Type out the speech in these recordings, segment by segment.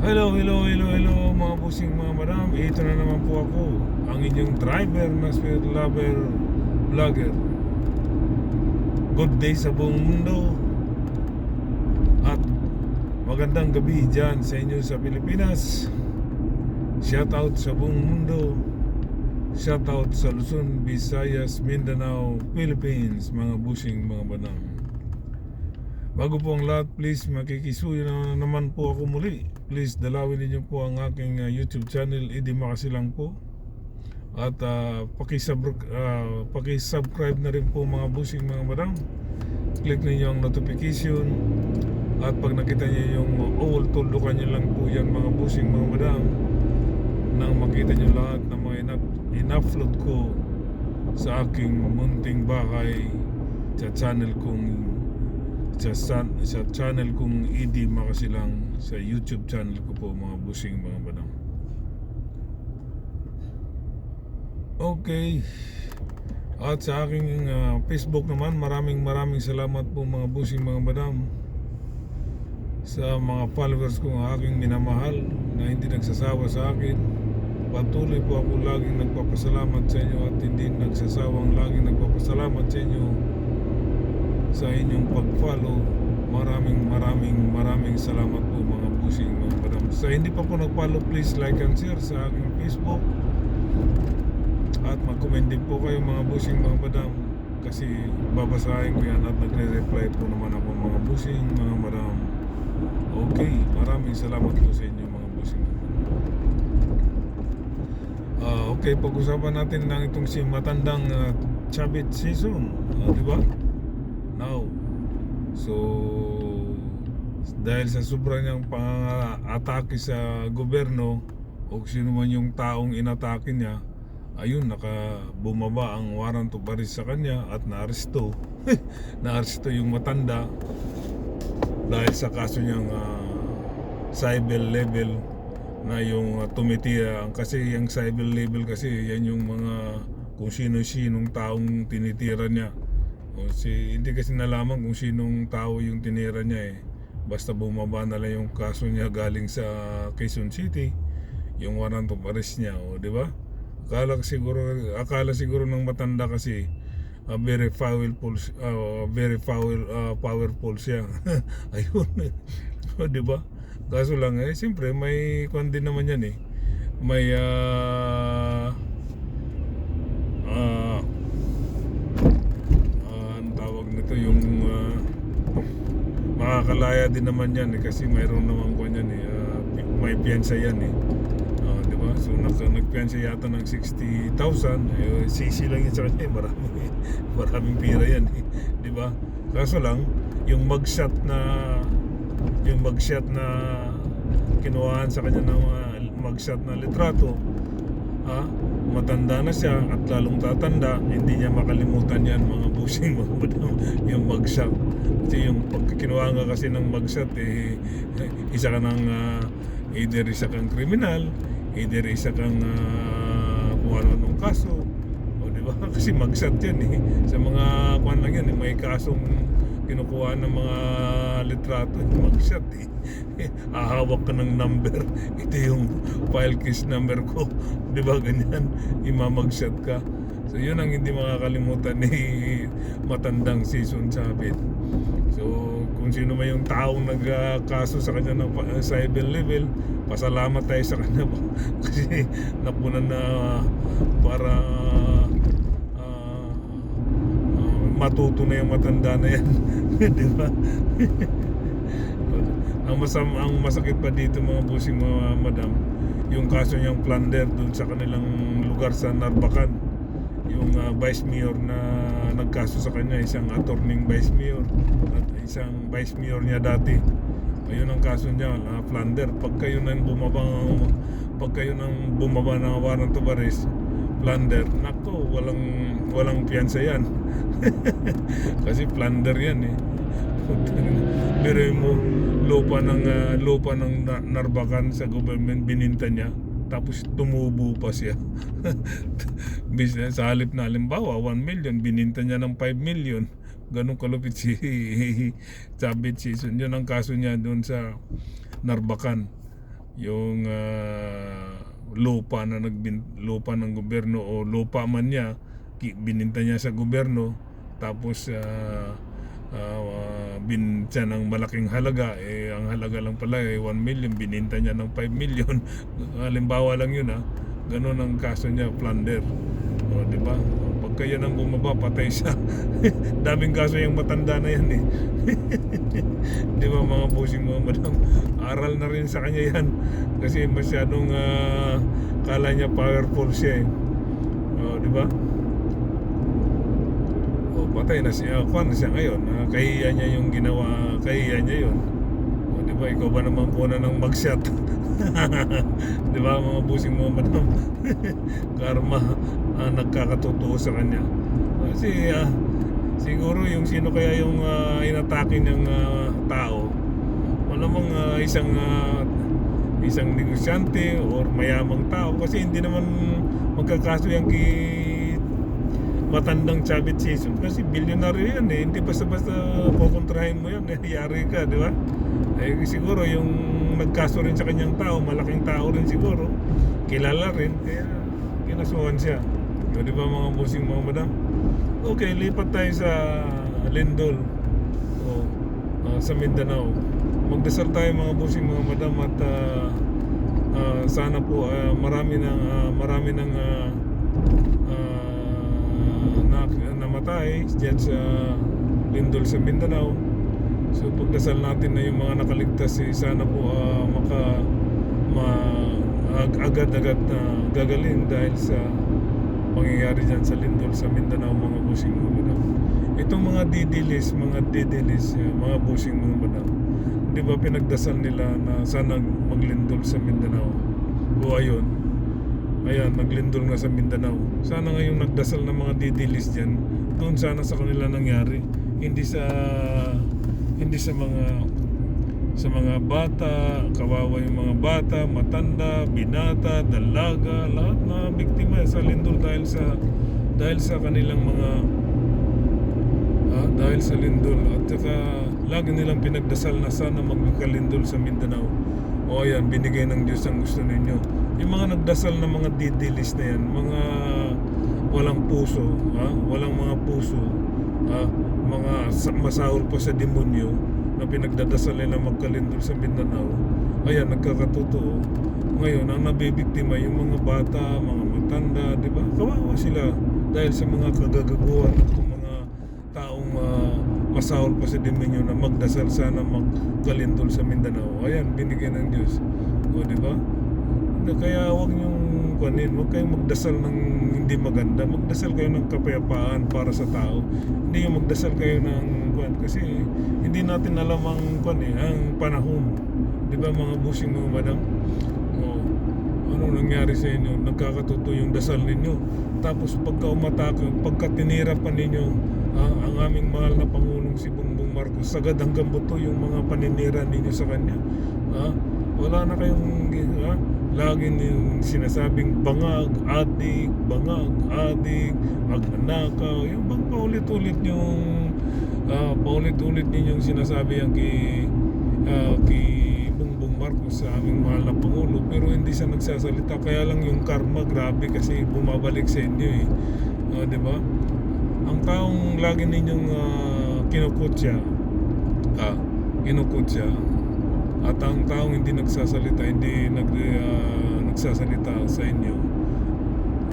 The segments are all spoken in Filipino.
Hello mga busing mga madam. Ito na naman po ako, ang inyong driver na spirit lover vlogger. Good day sa buong mundo at magandang gabi dyan sa inyo sa Pilipinas. Shout out sa buong mundo. Shout out sa Luzon, Visayas, Mindanao, Philippines, mga busing mga madam. Bago po ang lahat, please makikisuyo na naman po ako muli. Please dalawin niyo po ang aking YouTube channel, Eddie Makasilang po. At pakisubscribe na rin po mga busing mga madam. Click niyo ang notification. At pag nakita niyo yung all, tuldukan niyo lang po yan mga busing mga madam. Nang makita niyo lahat ng mga in-upload ko sa aking munting bahay sa channel kong Eddie Makasilang, sa YouTube channel ko po mga busing mga madam. Okay. At sa aking Facebook naman, maraming salamat po mga busing mga madam sa mga followers ko ng aking minamahal na hindi nagsasawa sa akin. Patuloy po ako laging nagpapasalamat sa inyo at hindi nagsasawang laging nagpapasalamat sa inyo sa inyong pag-follow. Maraming salamat po mga busing mga madam. Sa hindi pa po nag-follow, please like and share sa aking Facebook. At mag-comment din po kayo mga busing mga madam, kasi babasahin ko yan at nagre-reply po naman ako mga busing mga madam. Okay, maraming salamat po sa inyo mga busing mga madam. Okay, pag-usapan natin lang itong si matandang Chavit season, di ba? Now, so dahil sa sobrang niyang pang-atake sa gobyerno o sino man yung taong inatake niya, ayun, bumaba ang warrant of arrest sa kanya at naaresto. Naaresto yung matanda dahil sa kaso niyang cyber level na yung tumitira. Kasi yung cyber level kasi yan yung mga kung sino-sinong taong tinitira niya. Hindi kasi nalaman kung sinong tao yung tinira niya eh. Basta bumaba na lang yung kaso niya galing sa Quezon City, yung warrant of arrest niya, di ba? Akala siguro ng matanda kasi very powerful siya. Ayun. Di ba? Kaso lang siyempre may kwan din naman yan eh. May nito yung makakalaya din naman yan eh, kasi mayroon naman ko yan eh, may piyansa yan eh, diba? So nagpiyansa yata ng 60,000, sisi lang yun sa kanya, maraming pira yan eh, diba? Kaso lang yung mugshot na kinuhaan sa kanya ng mugshot na litrato, matanda na siya at lalong tatanda, hindi niya makalimutan yan mga busing mga madam, yung mugshot. Kasi yung pagkikinuha nga kasi ng mugshot isa ka ng either isa kang kriminal, either isa kang kung anong kaso, o diba? Kasi mugshot yan sa mga kuwan lang yan may kasong kinukuha ng mga litrato, mugshot hahawak ka ng number, ito yung file case number ko, di ba ganyan, imamugshot ka. So yun ang hindi makakalimutan ni matandang Season Chavit. So kung sino man yung taong nagkaso sa kanya ng cyber level, pasalamat tayo sa kanya kasi napunan na para matuto na yung matanda na yan. Di ba? Ang masakit pa dito mga busing mga madam, yung kaso niyang plunder dun sa kanilang lugar sa Narbacan. Yung vice mayor na nagkaso sa kanya, isang attorney vice mayor at isang vice mayor niya dati. Ayun ang kaso niya, plunder. Pag kayo nang bumaba ng warrant of arrest, plunder, nako, walang piyansa yan. Kasi plunder yan pero mo lupa ng Narbacan sa government bininta niya, tapos tumubo pa siya. Sa halip na halimbawa 1 million, bininta niya ng 5 million. Ganun kalupit si Chavit Season. Yun ang kaso niya doon sa Narbacan. yung lupa na lupa ng gobyerno o lupa man niya, bininta niya sa gobyerno, tapos siya ng malaking halaga, ang halaga lang pala 1 million, bininta niya ng 5 million. Halimbawa lang yun, ganun ang kaso niya, plunder. O, di ba? Pagka yan ang bumaba, patay siya. Daming kaso yung matanda na yan di ba mga bossing, mga madam? Aral na rin sa kanya yan, kasi masyadong kala niya powerful siya o, di ba? Patay na siya, kuwan na siya ngayon. Kahiya niya yung ginawa, kahiya niya yun. O, di ba, ikaw ba naman kuna ng mag-shot? Di ba, mga busing, mga madam? Karma, nagkakatotoo sa kanya. Kasi siguro yung sino kaya yung inatake ng tao, wala mang isang negosyante or mayamang tao, kasi hindi naman magkakaso yan matandang Chavit Sison, kasi bilyonaryo yan hindi basta-basta kukontrahin mo yan, yari ka, di ba? Siguro yung nagkaso rin sa kanyang tao, malaking tao rin siguro, kilala rin, kaya kinasuhan siya. Di ba mga bossing, mga madam? Okay, lipat tayo sa Lindol sa Mindanao. Magdasal tayo mga bossing, mga madam, at sana po marami ng namatay diyan sa Lindol sa Mindanao. So pagdasal natin na yung mga nakaligtas, sana po agad-agad na gagalin dahil sa pangyayari dyan sa Lindol sa Mindanao, mga busing, mga madam. Itong mga didilis, mga busing, mga madam, di ba pinagdasal nila na sana maglindol sa Mindanao? O ayun, ayan, naglindol nga sa Mindanao. Sana ngayong nagdasal ng mga didilis dyan, doon sana sa kanila nangyari, hindi sa mga bata, kawawa yung mga bata, matanda, binata, dalaga, lahat na biktima sa lindol dahil sa kanilang mga dahil sa lindol. At saka lagi nilang pinagdasal na sana magkalindol sa Mindanao. O ayan, binigay ng Diyos ang gusto ninyo. Yung mga nagdasal na mga didilis na yan, mga walang puso, walang mga puso, mga masahol pa sa demonyo, na pinagdadasal nila magkalindol sa Mindanao, ayan, nagkakatotoo. Ngayon, ang nabibiktima yung mga bata, mga matanda, di ba? Kawawa sila dahil sa mga kagagaguhan at mga taong masahol pa sa demonyo na magdasal sana magkalindol sa Mindanao. Ayan, binigyan ng Diyos. O, di ba? Kaya huwag kayong magdasal ng hindi maganda. Magdasal kayo ng kapayapaan para sa tao. Hindi yung magdasal kayo ng kasi hindi natin alam ang panahon. Di ba mga busing, mga madam? Ano nangyari sa inyo? Nagkakatotoo yung dasal ninyo. Tapos pagka tinira pa ninyo ang aming mahal na Pangulong si Bongbong Marcos, sagad hanggang buto yung mga paninira ninyo sa kanya. Wala na kayong lagi yung sinasabing bangag, adik, magnanakaw, yung bang paulit-ulit ninyong sinasabi yan kay Bongbong Marcos, sa aming mahal na Pangulo, pero hindi siya nagsasalita. Kaya lang yung karma, grabe, kasi bumabalik sa inyo di ba? Ang taong lagi ninyong kinukutya, at ang taong hindi nagsasalita, nagsasalita sa inyo,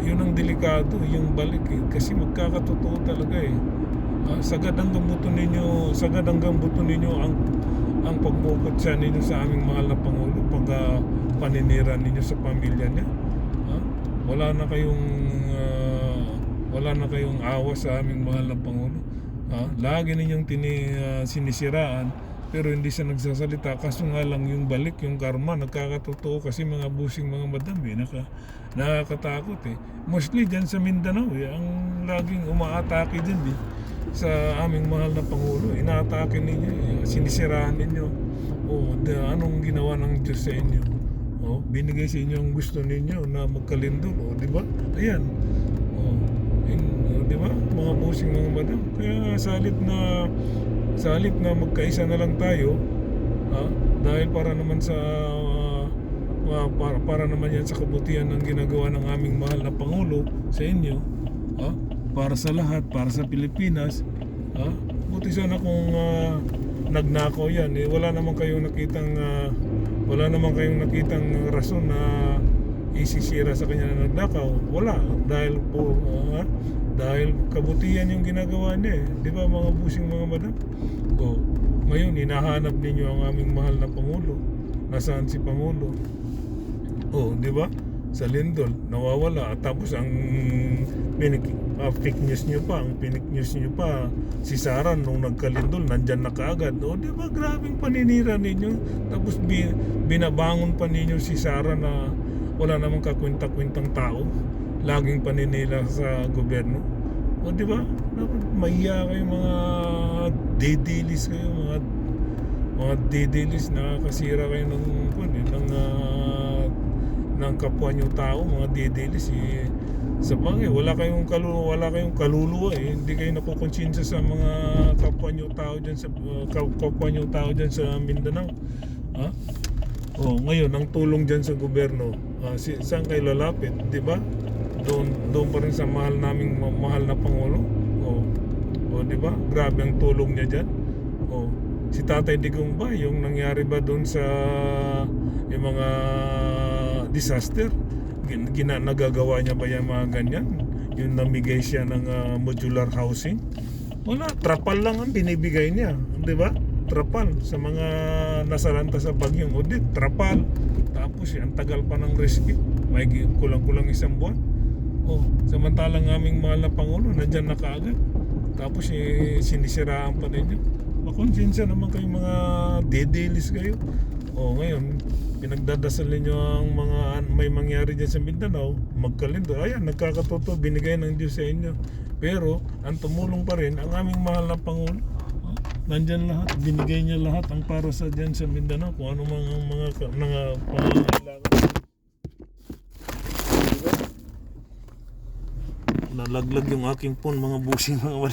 yun ang delikado, yung balik kasi magkakatotoo talaga sagad hanggang buto ninyo ang pagmukutsa ninyo sa aming mahal na Pangulo, pag paninira ninyo sa pamilya niya. Wala na kayong awa sa aming mahal na Pangulo. Lagi ninyong sinisiraan, pero hindi siya nagsasalita. Kaso nga lang yung balik, yung karma, nagkakatotoo kasi, mga busing, mga madam, nakakatakot Mostly dyan sa Mindanao ang laging umaatake dyan sa aming mahal na Pangulo. Inaatake ninyo, sinisiraan ninyo. Anong ginawa ng Diyos sa inyo? Binigay sa inyo ang gusto ninyo na magkalindol, di ba? Ayan. Di ba? Mga busing, mga madam. Kaya sa halip na magkaisa na lang tayo, dahil para naman sa para naman yan sa kabutihan ng ginagawa ng aming mahal na Pangulo sa inyo, para sa lahat, para sa Pilipinas. Buti sana kung nagnakaw yan, wala naman kayong nakitang rason na isisira sa kanya na nagnakaw. Wala, dahil kabutihan yung ginagawa niya, di ba mga busing mga madam? Ngayon hinahanap ninyo ang aming mahal na Pangulo. Nasaan si Pangulo? Di ba? Sa lindol, nawawala. Tapos ang fake news nyo pa, si Sara nung nagkalindol, nandyan na kaagad. Di ba? Grabing paninira ninyo. Tapos binabangon pa ninyo si Sara na wala namang kakwenta-kwentang tao. Laging paninira sa gobyerno. Di ba? Mahiya kayo mga dedilis kayo, mga dedilis, nakakasira kayo ng kapwa nyo tao, mga dedilis. Sa bagay, wala kayong kaluluwa hindi kayo nakukonsensya sa mga kapwa nyo tao dyan sa Mindanao. Ngayon ang tulong dyan sa gobyerno, saan kayo lalapit, di ba? Doon pa rin sa mahal na Pangulo. Di ba? Grabe ang tulong niya dyan. Si Tatay Digong ba, yung nangyari ba doon sa yung mga disaster, nagagawa niya ba yung mga ganyan? Yung namigay siya ng modular housing? Wala, trapal lang ang binibigay niya, di ba? Trapal sa mga nasalanta sa bagyong Odette, trapal. Tapos ang tagal pa ng rescue, may kulang-kulang isang buwan. Samantalang aming mahal na Pangulo nandyan na kaagad. Tapos sinisiraan pa ninyo. Makonsensya naman kayo, mga dedilis kayo. Ngayon pinagdadasal ninyo ang may mangyari dyan sa Mindanao, magkalindo. Ayan, nagkakatotoo, binigay ng Diyos sa inyo. Pero ang tumulong pa rin ang aming mahal na Pangulo. Nandyan lahat, binigay niya lahat ang para sa dyan sa Mindanao, kung ano mga pangangailangan. Nalaglag yung aking phone, mga busing mga